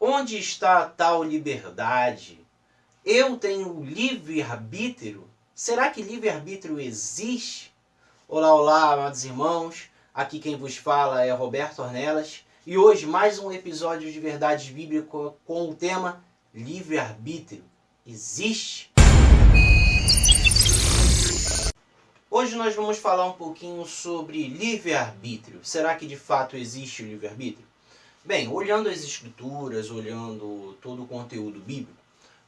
Onde está a tal liberdade? Eu tenho livre-arbítrio? Será que livre-arbítrio existe? Olá, olá, amados irmãos. Aqui quem vos fala é Roberto Ornelas. E hoje mais um episódio de Verdades Bíblicas com o tema livre-arbítrio. Existe? Hoje nós vamos falar um pouquinho sobre livre-arbítrio. Será que de fato existe o livre-arbítrio? Bem, olhando as escrituras, olhando todo o conteúdo bíblico,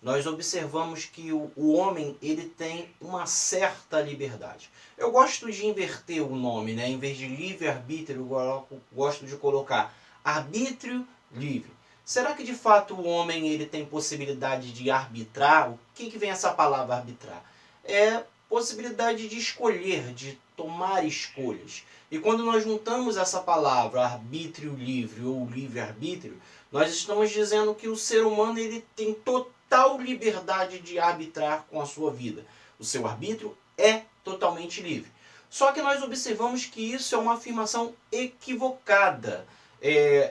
nós observamos que o homem ele tem uma certa liberdade. Eu gosto de inverter o nome, né? Em vez de livre-arbítrio, eu gosto de colocar arbítrio livre. Será que de fato o homem ele tem possibilidade de arbitrar? O que vem essa palavra arbitrar? É possibilidade de escolher, de tomar escolhas. E quando nós juntamos essa palavra arbítrio livre ou livre-arbítrio, nós estamos dizendo que o ser humano ele tem total liberdade de arbitrar com a sua vida. O seu arbítrio é totalmente livre. Só que nós observamos que isso é uma afirmação equivocada.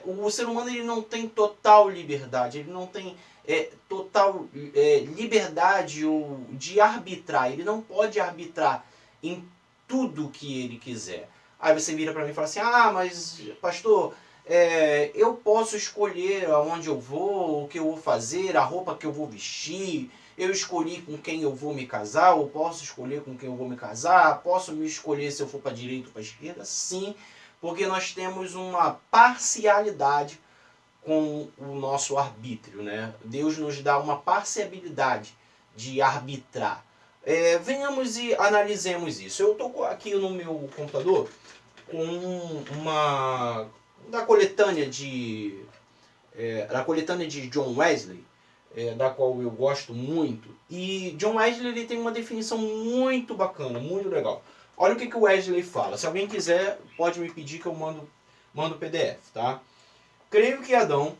O ser humano ele não tem total liberdade, ele não tem total liberdade de arbitrar. Ele não pode arbitrar em tudo que ele quiser. Aí você vira para mim e fala assim, mas pastor, eu posso escolher aonde eu vou, o que eu vou fazer, a roupa que eu vou vestir, eu escolhi com quem eu vou me casar, ou posso escolher com quem eu vou me casar, posso me escolher se eu for para a direita ou para a esquerda? Sim, porque nós temos uma parcialidade com o nosso arbítrio, né? Deus nos dá uma parcialidade de arbitrar. Venhamos e analisemos isso. Eu estou aqui no meu computador com uma da coletânea de John Wesley, da qual eu gosto muito. E John Wesley ele tem uma definição muito bacana, muito legal. Olha o que o Wesley fala. Se alguém quiser, pode me pedir que eu mando o PDF, tá? Creio que Adão,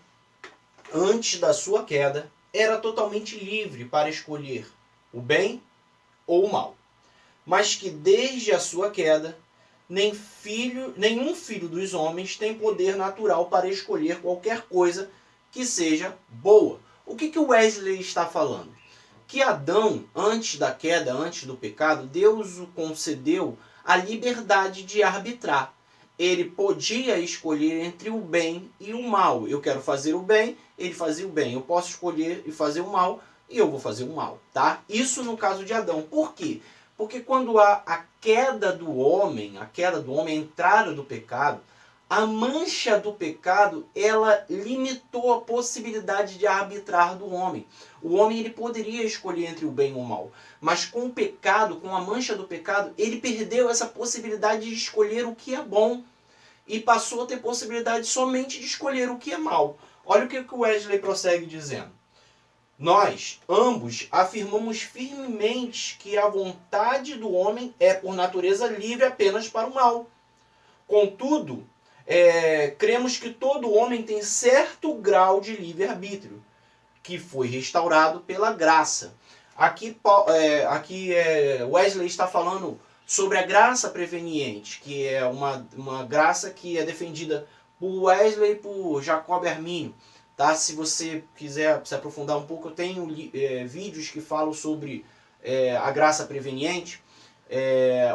antes da sua queda, era totalmente livre para escolher o bem ou o mal. Mas que desde a sua queda, nenhum filho dos homens tem poder natural para escolher qualquer coisa que seja boa. O que o Wesley está falando? Que Adão, antes da queda, antes do pecado, Deus o concedeu a liberdade de arbitrar. Ele podia escolher entre o bem e o mal. Eu quero fazer o bem, ele fazia o bem. Eu posso escolher e fazer o mal, e eu vou fazer o mal, tá? Isso no caso de Adão. Por quê? Porque quando há a queda do homem, a entrada do pecado, a mancha do pecado, ela limitou a possibilidade de arbitrar do homem. O homem ele poderia escolher entre o bem e o mal, mas com o pecado, com a mancha do pecado, ele perdeu essa possibilidade de escolher o que é bom e passou a ter possibilidade somente de escolher o que é mal. Olha o que o Wesley prossegue dizendo. Nós, ambos, afirmamos firmemente que a vontade do homem é, por natureza, livre apenas para o mal. Contudo, cremos que todo homem tem certo grau de livre-arbítrio, que foi restaurado pela graça. Aqui Wesley está falando sobre a graça preveniente, que é uma graça que é defendida por Wesley e por Jacob Arminio. Tá? Se você quiser se aprofundar um pouco, eu tenho vídeos que falam sobre a graça preveniente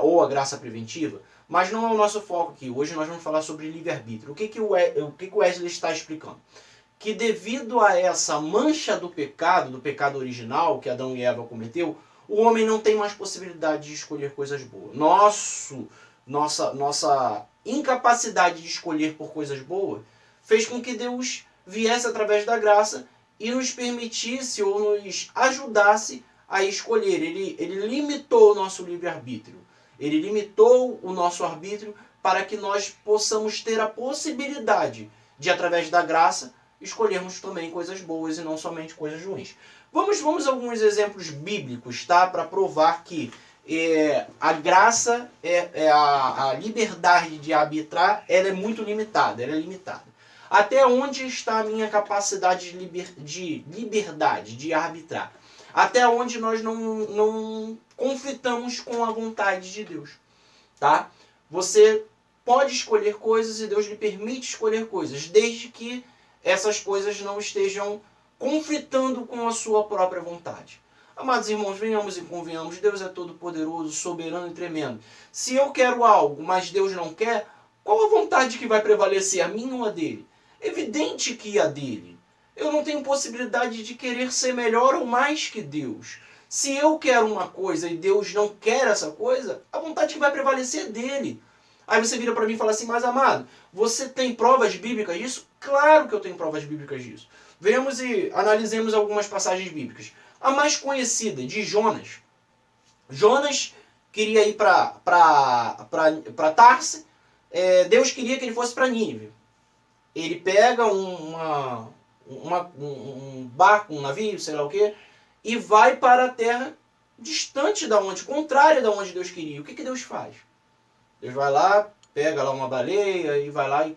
ou a graça preventiva, mas não é o nosso foco aqui. Hoje nós vamos falar sobre livre-arbítrio. O que o Wesley está explicando? Que devido a essa mancha do pecado original que Adão e Eva cometeu, o homem não tem mais possibilidade de escolher coisas boas. Nossa incapacidade de escolher por coisas boas fez com que Deus viesse através da graça e nos permitisse ou nos ajudasse a escolher. Ele limitou o nosso livre-arbítrio. Ele limitou o nosso arbítrio para que nós possamos ter a possibilidade de, através da graça, escolhermos também coisas boas e não somente coisas ruins. Vamos a alguns exemplos bíblicos, tá? Para provar que a graça, a liberdade de arbitrar, ela é muito limitada, ela é limitada. Até onde está a minha capacidade de liberdade, de arbitrar? Até onde nós não conflitamos com a vontade de Deus, tá? Você pode escolher coisas e Deus lhe permite escolher coisas, desde que essas coisas não estejam conflitando com a sua própria vontade. Amados irmãos, venhamos e convenhamos, Deus é todo poderoso, soberano e tremendo. Se eu quero algo, mas Deus não quer, qual a vontade que vai prevalecer, a minha ou a dele? Evidente que a dele. Eu não tenho possibilidade de querer ser melhor ou mais que Deus. Se eu quero uma coisa e Deus não quer essa coisa, a vontade que vai prevalecer é dele. Aí você vira para mim e fala assim, mas amado, você tem provas bíblicas disso? Claro que eu tenho provas bíblicas disso. Venhamos e analisemos algumas passagens bíblicas. A mais conhecida, de Jonas. Jonas queria ir para Tarse. Deus queria que ele fosse para Nínive. Ele pega um barco, um navio, sei lá o que, e vai para a terra distante da onde, contrária da onde Deus queria. O que Deus faz? Deus vai lá, pega lá uma baleia e vai lá e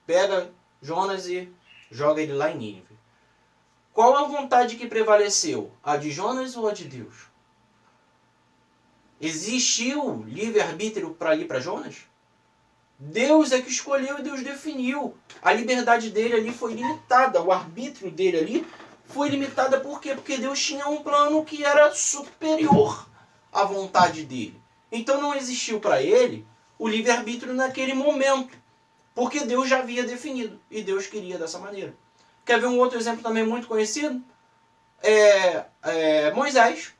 pega Jonas e joga ele lá em Nínive. Qual a vontade que prevaleceu? A de Jonas ou a de Deus? Existiu livre-arbítrio para ir para Jonas? Deus é que escolheu e Deus definiu. A liberdade dele ali foi limitada, o arbítrio dele ali foi limitada. Por quê? Porque Deus tinha um plano que era superior à vontade dele. Então não existiu para ele o livre-arbítrio naquele momento, porque Deus já havia definido e Deus queria dessa maneira. Quer ver um outro exemplo também muito conhecido? Moisés.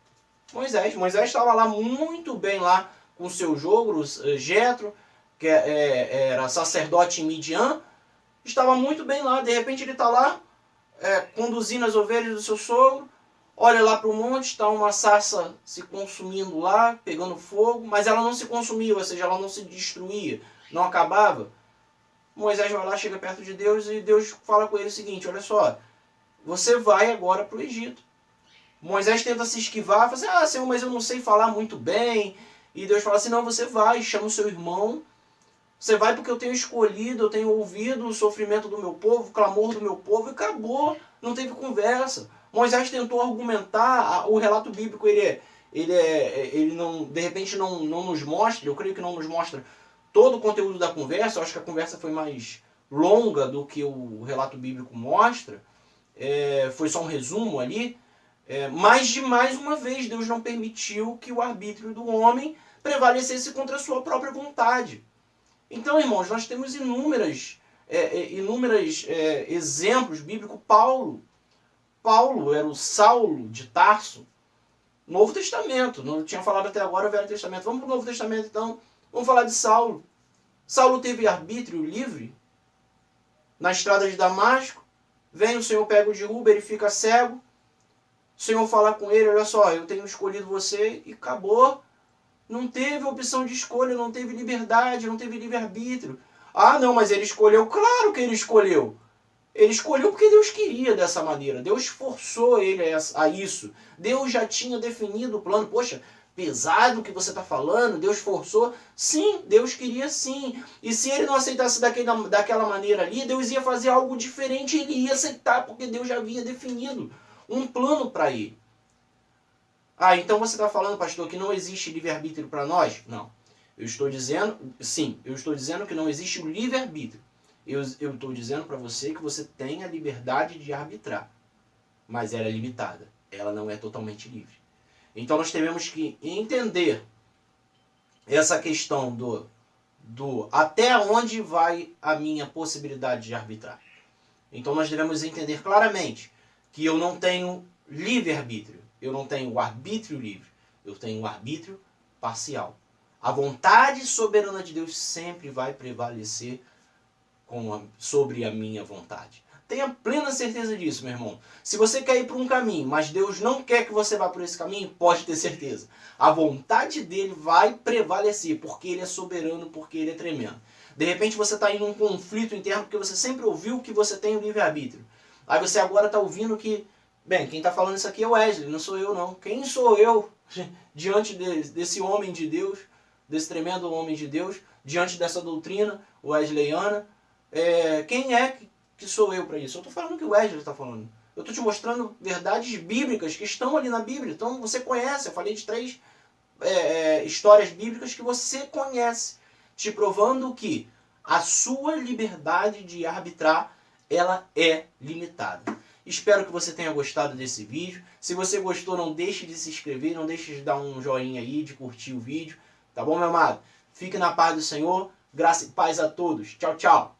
Moisés estava lá muito bem lá com seus jogros, Jetro, que era sacerdote em Midian, estava muito bem lá. De repente ele está lá conduzindo as ovelhas do seu sogro, olha lá para o monte, está uma sarça se consumindo lá, pegando fogo, mas ela não se consumia, ou seja, ela não se destruía, não acabava. Moisés vai lá, chega perto de Deus e Deus fala com ele o seguinte, olha só, você vai agora para o Egito. Moisés tenta se esquivar, fala assim, Senhor, mas eu não sei falar muito bem. E Deus fala assim, não, você vai, chama o seu irmão, você vai porque eu tenho escolhido, eu tenho ouvido o sofrimento do meu povo, o clamor do meu povo, e acabou, não teve conversa. Moisés tentou argumentar, o relato bíblico ele não, de repente não nos mostra, eu creio que não nos mostra todo o conteúdo da conversa, eu acho que a conversa foi mais longa do que o relato bíblico mostra, foi só um resumo ali, mas de mais uma vez Deus não permitiu que o arbítrio do homem prevalecesse contra a sua própria vontade. Então, irmãos, nós temos inúmeros exemplos bíblicos. Paulo era o Saulo de Tarso. Novo Testamento, não tinha falado até agora o Velho Testamento. Vamos para o Novo Testamento então. Vamos falar de Saulo. Saulo teve arbítrio livre na estrada de Damasco. Vem o Senhor, pega o de Uber, ele fica cego. O Senhor fala com ele, olha só, eu tenho escolhido você, e acabou. Não teve opção de escolha, não teve liberdade, não teve livre-arbítrio. Ah, não, mas ele escolheu. Claro que ele escolheu. Ele escolheu porque Deus queria dessa maneira. Deus forçou ele a isso. Deus já tinha definido o plano. Poxa, pesado o que você está falando, Deus forçou. Sim, Deus queria sim. E se ele não aceitasse daquela maneira ali, Deus ia fazer algo diferente, ele ia aceitar, porque Deus já havia definido um plano para ele. Ah, então você está falando, pastor, que não existe livre-arbítrio para nós? Não. Eu estou dizendo que não existe o livre-arbítrio. Eu estou dizendo para você que você tem a liberdade de arbitrar, mas ela é limitada. Ela não é totalmente livre. Então nós temos que entender essa questão do até onde vai a minha possibilidade de arbitrar. Então nós devemos entender claramente que eu não tenho livre-arbítrio. Eu não tenho o arbítrio livre. Eu tenho o arbítrio parcial. A vontade soberana de Deus sempre vai prevalecer sobre a minha vontade. Tenha plena certeza disso, meu irmão. Se você quer ir por um caminho, mas Deus não quer que você vá por esse caminho, pode ter certeza. A vontade dele vai prevalecer, porque ele é soberano, porque ele é tremendo. De repente você está em um conflito interno, porque você sempre ouviu que você tem o livre-arbítrio. Aí você agora está ouvindo que, bem, quem está falando isso aqui é o Wesley, não sou eu não. Quem sou eu diante desse homem de Deus, desse tremendo homem de Deus, diante dessa doutrina wesleyana? Quem é que sou eu para isso? Eu estou falando o que o Wesley está falando. Eu estou te mostrando verdades bíblicas que estão ali na Bíblia. Então você conhece, eu falei de 3 histórias bíblicas que você conhece, te provando que a sua liberdade de arbitrar ela é limitada. Espero que você tenha gostado desse vídeo. Se você gostou, não deixe de se inscrever, não deixe de dar um joinha aí, de curtir o vídeo. Tá bom, meu amado? Fique na paz do Senhor. Graça e paz a todos. Tchau, tchau.